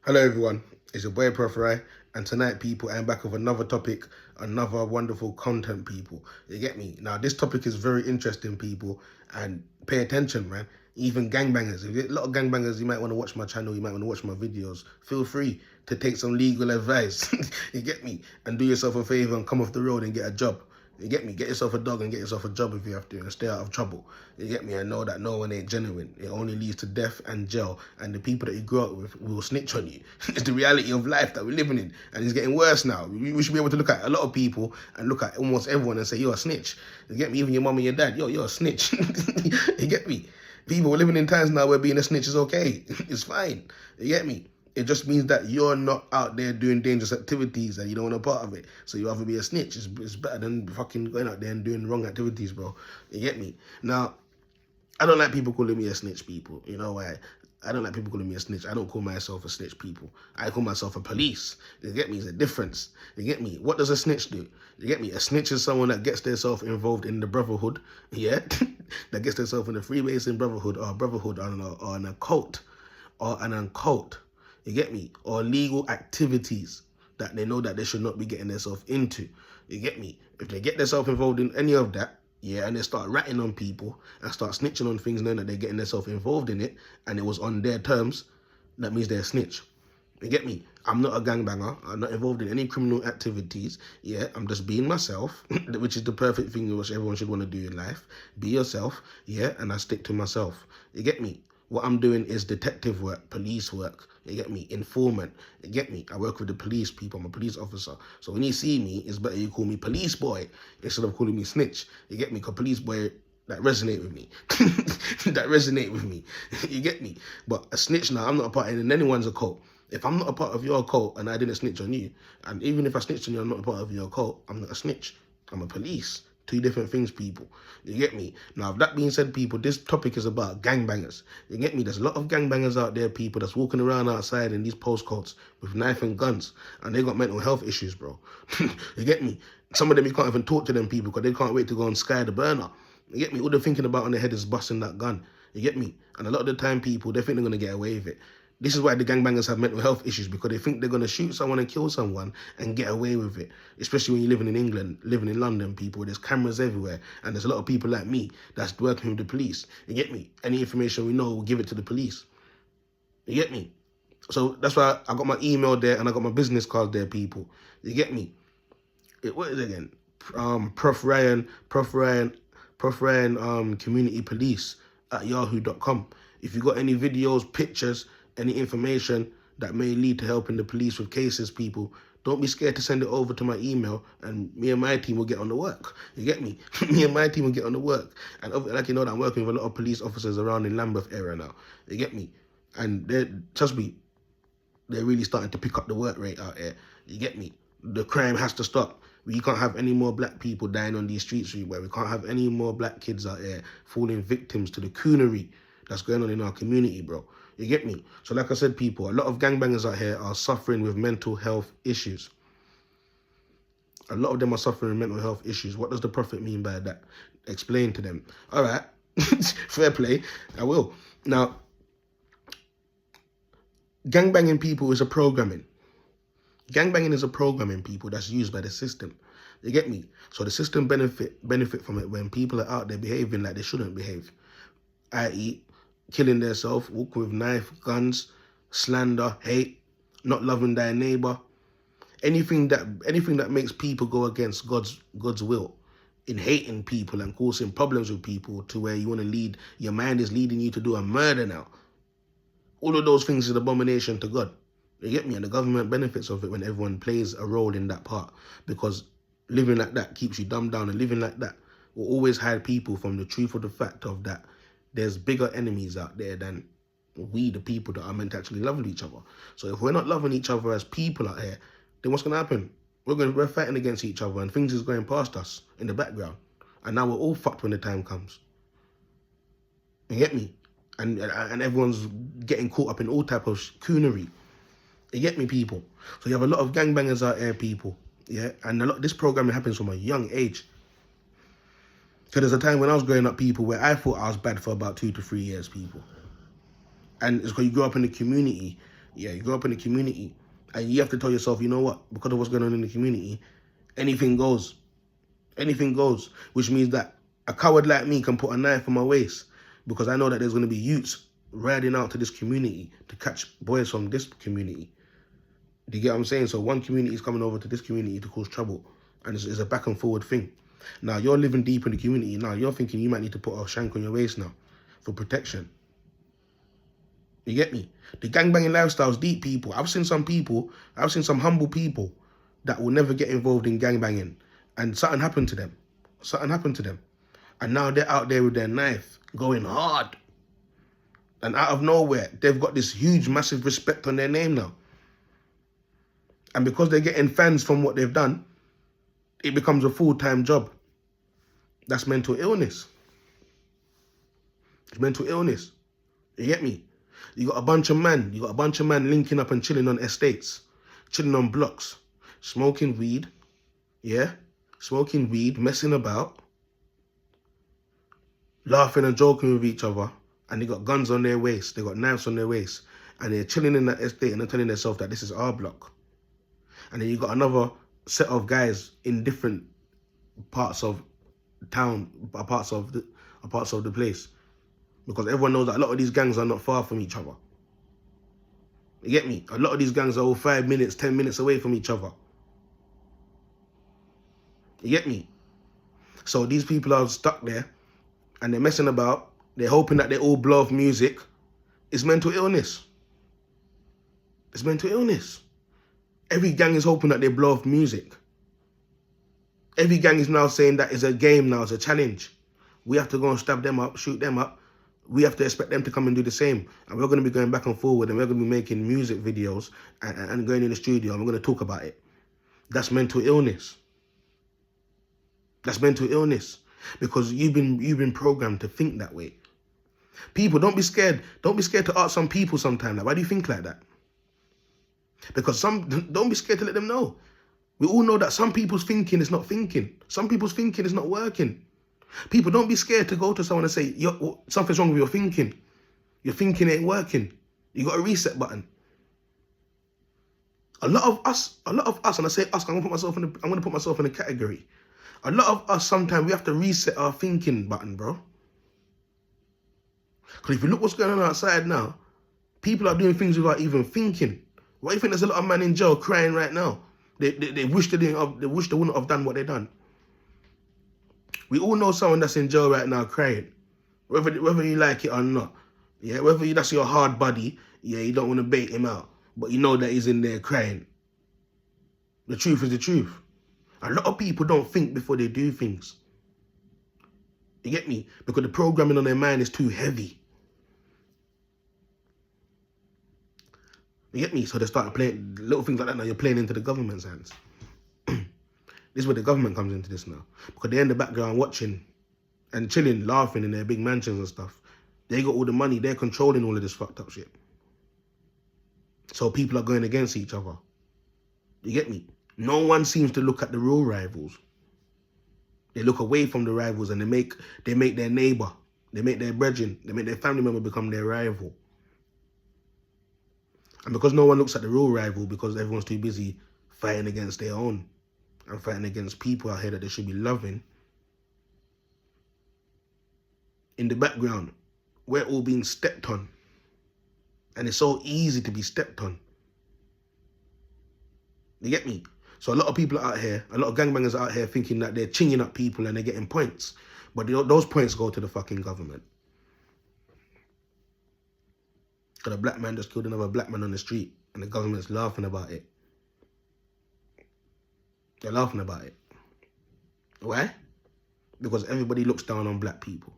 Hello everyone, it's your boy Proph Rye, and tonight people I'm back with another topic, another wonderful content people. You get me? Now this topic is very interesting people, and pay attention man. Even gangbangers, if you get a lot of gangbangers, you might want to watch my channel, you might want to watch my videos. Feel free to take some legal advice, you get me? And do yourself a favor and come off the road and get a job. You get me? Get yourself a dog and get yourself a job if you have to and stay out of trouble. You get me? I know that no one ain't genuine. It only leads to death and jail. And the people that you grew up with will snitch on you. It's the reality of life that we're living in. And it's getting worse now. We should be able to look at a lot of people and look at almost everyone and say, you're a snitch. You get me? Even your mum and your dad, you're a snitch. You get me? People are living in times now where being a snitch is okay. It's fine. You get me? It just means that you're not out there doing dangerous activities and you don't want a part of it. So you rather be a snitch. It's better than fucking going out there and doing wrong activities, bro. You get me? Now, I don't like people calling me a snitch, people. You know why? I don't like people calling me a snitch. I don't call myself a snitch, people. I call myself a police. You get me? It's a difference. You get me? What does a snitch do? You get me? A snitch is someone that gets themselves involved in the brotherhood, yeah? That gets themselves in the Freemason brotherhood or brotherhood or an occult or an occult. You get me? Or legal activities that they know that they should not be getting themselves into. You get me? If they get themselves involved in any of that, yeah, and they start ratting on people and start snitching on things knowing that they're getting themselves involved in it and it was on their terms, that means they're a snitch. You get me? I'm not a gangbanger. I'm not involved in any criminal activities. Yeah, I'm just being myself, which is the perfect thing which everyone should want to do in life. Be yourself, yeah, and I stick to myself. You get me? What I'm doing is detective work, police work. You get me? Informant. You get me? I work with the police people. I'm a police officer. So when you see me, it's better you call me police boy instead of calling me snitch. You get me? Because police boy, that resonate with me. That resonate with me. You get me? But a snitch now, I'm not a part in anyone's occult. If I'm not a part of your cult and I didn't snitch on you, and even if I snitched on you, I'm not a part of your cult, I'm not a snitch. I'm a police. Two different things, people. You get me? Now, with that being said, people, this topic is about gangbangers. You get me? There's a lot of gangbangers out there, people, that's walking around outside in these postcodes with knife and guns, and they got mental health issues, bro. You get me? Some of them, you can't even talk to them people because they can't wait to go and sky the burner. You get me? All they're thinking about on their head is busting that gun. You get me? And a lot of the time, people, they think they're going to get away with it. This is why the gangbangers have mental health issues, because they think they're going to shoot someone and kill someone and get away with it. Especially when you're living in England, living in London, people. There's cameras everywhere. And there's a lot of people like me that's working with the police. You get me? Any information we know, we'll give it to the police. You get me? So that's why I got my email there and I got my business card there, people. You get me? What is it again? Proph Ryan, Community Police at yahoo.com. If you got any videos, pictures, any information that may lead to helping the police with cases, people, don't be scared to send it over to my email and me and my team will get on the work. You get me? Me and my team will get on the work. And like you know that I'm working with a lot of police officers around in Lambeth area now. You get me? And trust me, they're really starting to pick up the work rate out here. You get me? The crime has to stop. We can't have any more black people dying on these streets where we can't have any more black kids out here falling victims to the coonery that's going on in our community, bro. You get me? So like I said, people, a lot of gangbangers out here are suffering with mental health issues. A lot of them are suffering with mental health issues. What does the Prophet mean by that? Explain to them. All right. Fair play. I will. Now, gangbanging, people, is a programming. Gangbanging is a programming, people, that's used by the system. You get me? So the system benefit from it when people are out there behaving like they shouldn't behave. I.e., killing themselves, walking with knife, guns, slander, hate, not loving thy neighbor. Anything that makes people go against God's will, in hating people and causing problems with people to where you want to lead, your mind is leading you to do a murder now. All of those things is an abomination to God. You get me? And the government benefits of it when everyone plays a role in that part, because living like that keeps you dumbed down, and living like that will always hide people from the truth of the fact of that there's bigger enemies out there than we, the people that are meant to actually love each other. So if we're not loving each other as people out here, then what's going to happen? We're fighting against each other and things is going past us in the background. And now we're all fucked when the time comes. You get me? And everyone's getting caught up in all type of coonery. You get me, people? So you have a lot of gangbangers out here, people. Yeah? And a lot of this programming happens from a young age. So there's a time when I was growing up, people, where I thought I was bad for about 2 to 3 years, people. And it's because you grew up in the community Yeah, you grow up in the community, and you have to tell yourself, you know what? Because of what's going on in the community, anything goes. Anything goes. Which means that a coward like me can put a knife on my waist because I know that there's going to be youths riding out to this community to catch boys from this community. Do you get what I'm saying? So one community is coming over to this community to cause trouble, and it's a back and forward thing. Now you're living deep in the community. Now you're thinking you might need to put a shank on your waist now for protection. You get me? The gangbanging lifestyle is deep, people. I've seen some humble people that will never get involved in gangbanging, and something happened to them. Something happened to them. And now they're out there with their knife, going hard. And out of nowhere, they've got this huge, massive respect on their name now. And because they're getting fans from what they've done, it becomes a full-time job. That's mental illness. It's mental illness. You get me? You got a bunch of men linking up and chilling on estates, chilling on blocks, smoking weed, yeah? Smoking weed, messing about, laughing and joking with each other, and they got guns on their waist, they got knives on their waist, and they're chilling in that estate and they're telling themselves that this is our block. And then you got another set of guys in different parts of town, parts of the place. Because everyone knows that a lot of these gangs are not far from each other. You get me? A lot of these gangs are all 5 minutes, 10 minutes away from each other. You get me? So these people are stuck there and they're messing about. They're hoping that they all blow off music. It's mental illness. It's mental illness. Every gang is hoping that they blow off music. Every gang is now saying that it's a game now, it's a challenge. We have to go and stab them up, shoot them up. We have to expect them to come and do the same. And we're going to be going back and forward and we're going to be making music videos and going in the studio and we're going to talk about it. That's mental illness. That's mental illness. Because you've been programmed to think that way. People, don't be scared. Don't be scared to ask some people sometime. Like, why do you think like that? Because don't be scared to let them know. We all know that some people's thinking is not thinking. Some people's thinking is not working. People, don't be scared to go to someone and say, something's wrong with your thinking. Your thinking ain't working. You got a reset button. A lot of us, and I say us, I'm gonna put myself in a category. A lot of us, sometimes we have to reset our thinking button, bro. Because if you look what's going on outside now, people are doing things without even thinking. Why do you think there's a lot of men in jail crying right now? They wish they wouldn't have done what they done. We all know someone that's in jail right now crying, whether you like it or not. Yeah, whether that's your hard buddy, yeah, you don't want to bait him out, but you know that he's in there crying. The truth is the truth. A lot of people don't think before they do things. You get me? Because the programming on their mind is too heavy. You get me? So they start playing little things like that. Now you're playing into the government's hands. This is where the government comes into this now. Because they're in the background watching and chilling, laughing in their big mansions and stuff. They got all the money. They're controlling all of this fucked up shit. So people are going against each other. You get me? No one seems to look at the real rivals. They look away from the rivals and they make their neighbor, they make their brethren, they make their family member become their rival. And because no one looks at the real rival, because everyone's too busy fighting against their own and fighting against people out here that they should be loving, in the background, we're all being stepped on. And it's so easy to be stepped on. You get me? So a lot of people out here, a lot of gangbangers out here thinking that they're chinging up people and they're getting points. But those points go to the fucking government. Because a black man just killed another black man on the street and the government's laughing about it. They're laughing about it. Why? Because everybody looks down on black people.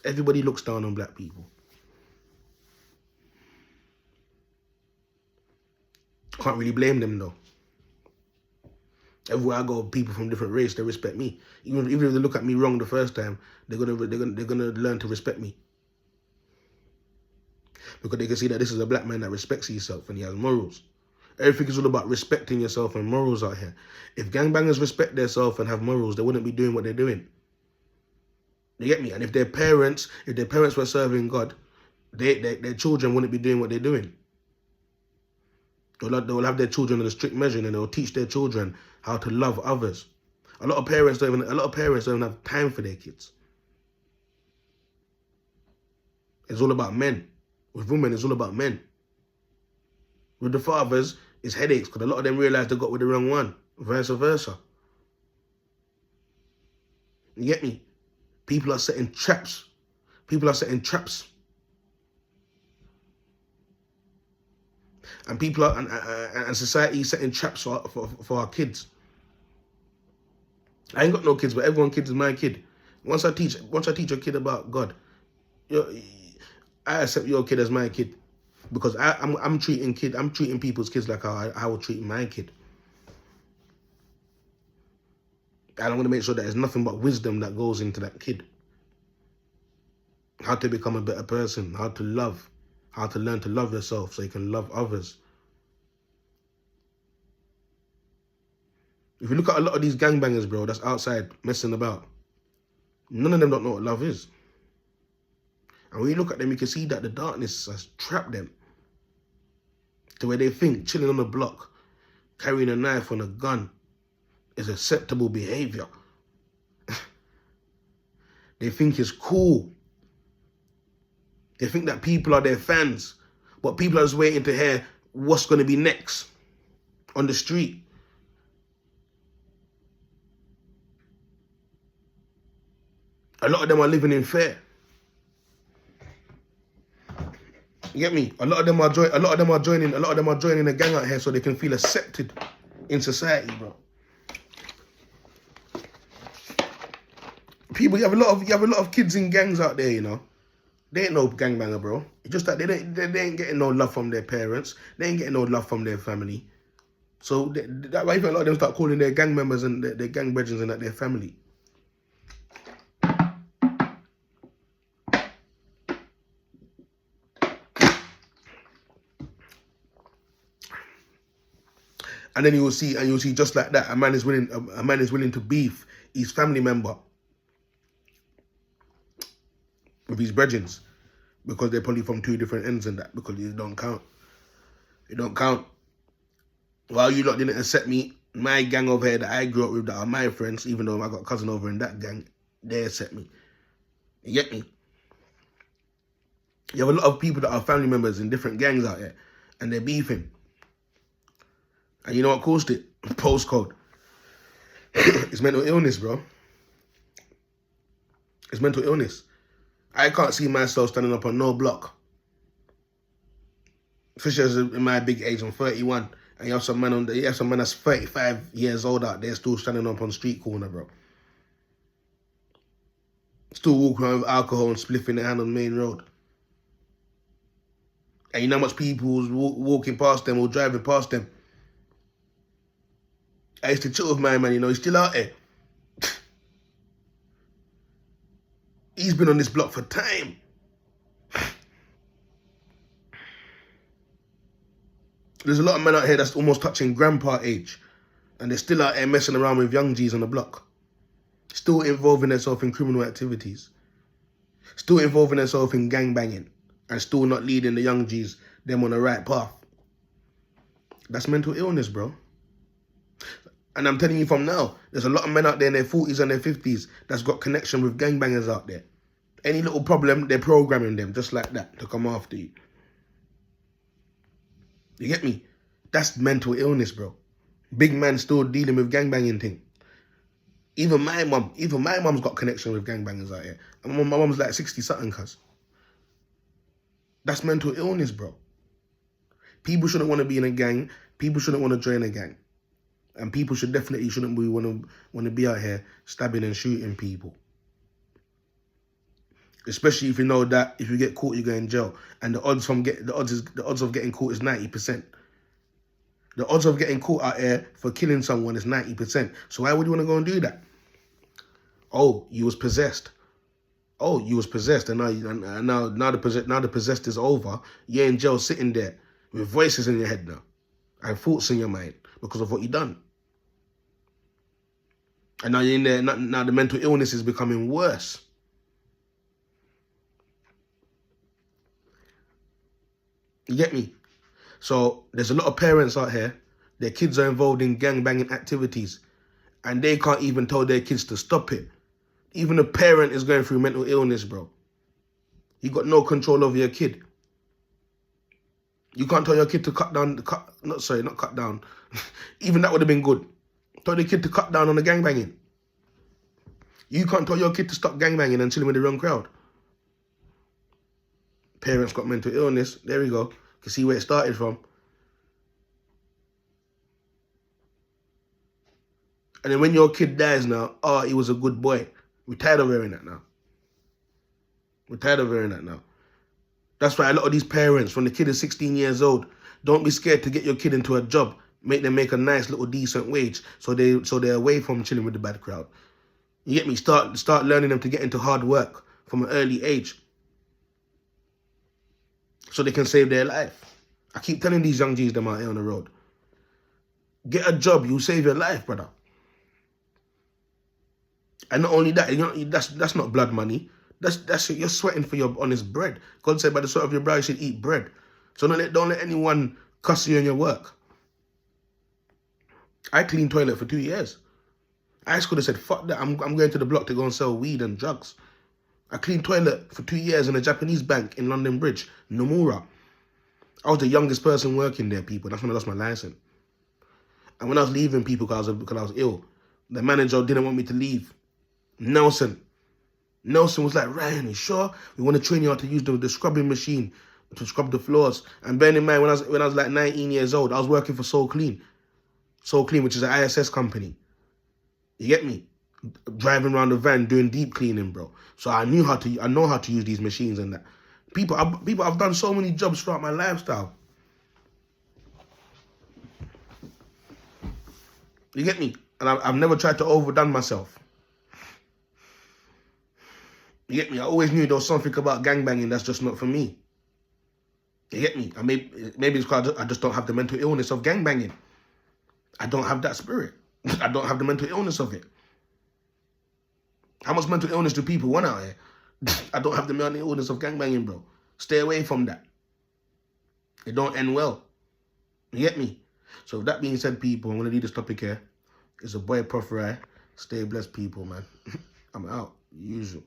Everybody looks down on black people. Can't really blame them though. Everywhere I go, people from different race, they respect me. Even if they look at me wrong the first time, they're gonna learn to respect me. Because they can see that this is a black man that respects himself and he has morals. Everything is all about respecting yourself and morals out here. If gangbangers respect themselves and have morals, they wouldn't be doing what they're doing. You get me? And if their parents were serving God, their children wouldn't be doing what they're doing. They'll have their children in a strict measure, and they'll teach their children how to love others. A lot of parents don't even have time for their kids. It's all about men. With women, it's all about men. With the fathers, it's headaches, because a lot of them realize they got with the wrong one. Vice versa. You get me? People are setting traps. People are setting traps. And people are, and society is setting traps for our kids. I ain't got no kids, but everyone's kid is my kid. Once I teach a kid about God, I accept your kid as my kid, because I'm treating people's kids like how I would treat my kid. And I'm going to make sure that there's nothing but wisdom that goes into that kid. How to become a better person, how to love, how to learn to love yourself so you can love others. If you look at a lot of these gangbangers, bro, that's outside messing about, none of them don't know what love is. And when you look at them, you can see that the darkness has trapped them to where they think chilling on a block, carrying a knife and a gun is acceptable behavior. They think it's cool. They think that people are their fans, but people are just waiting to hear what's going to be next on the street. A lot of them are living in fear. You get me? A lot of them are joining a gang out here so they can feel accepted in society, bro. People, you have a lot of kids in gangs out there, you know. They ain't no gangbanger, bro. It's just that they ain't getting no love from their parents. They ain't getting no love from their family. So that's why a lot of them start calling their gang members and their gang brethren and their family. And then you'll see just like that, a man is willing to beef his family member with his brethren, because they're probably from two different ends and that, because it don't count. It don't count. While you lot didn't accept me, my gang over here that I grew up with, that are my friends, even though I got a cousin over in that gang, they accept me. You get me? You have a lot of people that are family members in different gangs out here, and they're beefing. And you know what caused it? Postcode. It's mental illness, bro. It's mental illness. I can't see myself standing up on no block. Especially as in my big age, I'm 31. And you have some man that's 35 years old out there still standing up on street corner, bro. Still walking around with alcohol and spliffing their hand on the main road. And you know how much people was walking past them or driving past them. I used to chill with my man, you know, he's still out there. He's been on this block for time. There's a lot of men out here that's almost touching grandpa age, and they're still out here messing around with young G's on the block. Still involving themselves in criminal activities. Still involving themselves in gangbanging, and still not leading the young G's them on the right path. That's mental illness, bro. And I'm telling you from now, there's a lot of men out there in their 40s and their 50s that's got connection with gangbangers out there. Any little problem, they're programming them just like that to come after you. You get me? That's mental illness, bro. Big man still dealing with gangbanging thing. Even my mum's got connection with gangbangers out here. And my mum's like 60-something, cuz. That's mental illness, bro. People shouldn't want to be in a gang. People shouldn't want to join a gang. And people shouldn't want to be out here stabbing and shooting people. Especially if you know that if you get caught, you go in jail. And the odds of getting caught is 90%. The odds of getting caught out here for killing someone is 90%. So why would you want to go and do that? Oh, you was possessed. Oh, you was possessed, and now the possessed is over. You're in jail, sitting there with voices in your head now, and thoughts in your mind because of what you done. And now you're in there. Now the mental illness is becoming worse. You get me? So there's a lot of parents out here, their kids are involved in gangbanging activities and they can't even tell their kids to stop it. Even a parent is going through mental illness, bro. You got no control over your kid. You can't tell your kid to cut down, not cut down. Even that would have been good. Tell the kid to cut down on the gangbanging. You can't tell your kid to stop gangbanging and chilling with the wrong crowd. Parents got mental illness. There we go. You can see where it started from. And then when your kid dies now, oh, he was a good boy. We're tired of hearing that now. We're tired of hearing that now. That's why a lot of these parents, when the kid is 16 years old, don't be scared to get your kid into a job. Make them make a nice little decent wage so they're away from chilling with the bad crowd. You get me? Start learning them to get into hard work from an early age so they can save their life. I keep telling these young G's them out here on the road, get a job, you'll save your life, brother. And not only that, you know, that's not blood money. That's you're sweating for your honest bread. God said, by the sweat of your brow you should eat bread. So don't let anyone cuss you in your work. I cleaned toilet for 2 years. I could have said, fuck that, I'm going to the block to go and sell weed and drugs. I cleaned toilet for 2 years in a Japanese bank in London Bridge, Nomura. I was the youngest person working there, people. That's when I lost my license. And when I was leaving people because I was ill, the manager didn't want me to leave. Nelson was like, Ryan, you sure? We want to train you how to use the scrubbing machine to scrub the floors. And bear in mind, when I was like 19 years old, I was working for Soul Clean, which is an ISS company. You get me? Driving around the van doing deep cleaning, bro. So I know how to use these machines and that. I've done so many jobs throughout my lifestyle. You get me? And I've never tried to overdone myself. You get me? I always knew there was something about gangbanging that's just not for me. You get me? Maybe it's because I just don't have the mental illness of gangbanging. I don't have that spirit. I don't have the mental illness of it. How much mental illness do people want out here? I don't have the mental illness of gangbanging, bro. Stay away from that. It don't end well. You get me? So with that being said, people, I'm going to leave this topic here. It's a boy, Proph Rye. Stay blessed, people, man. I'm out. Usual.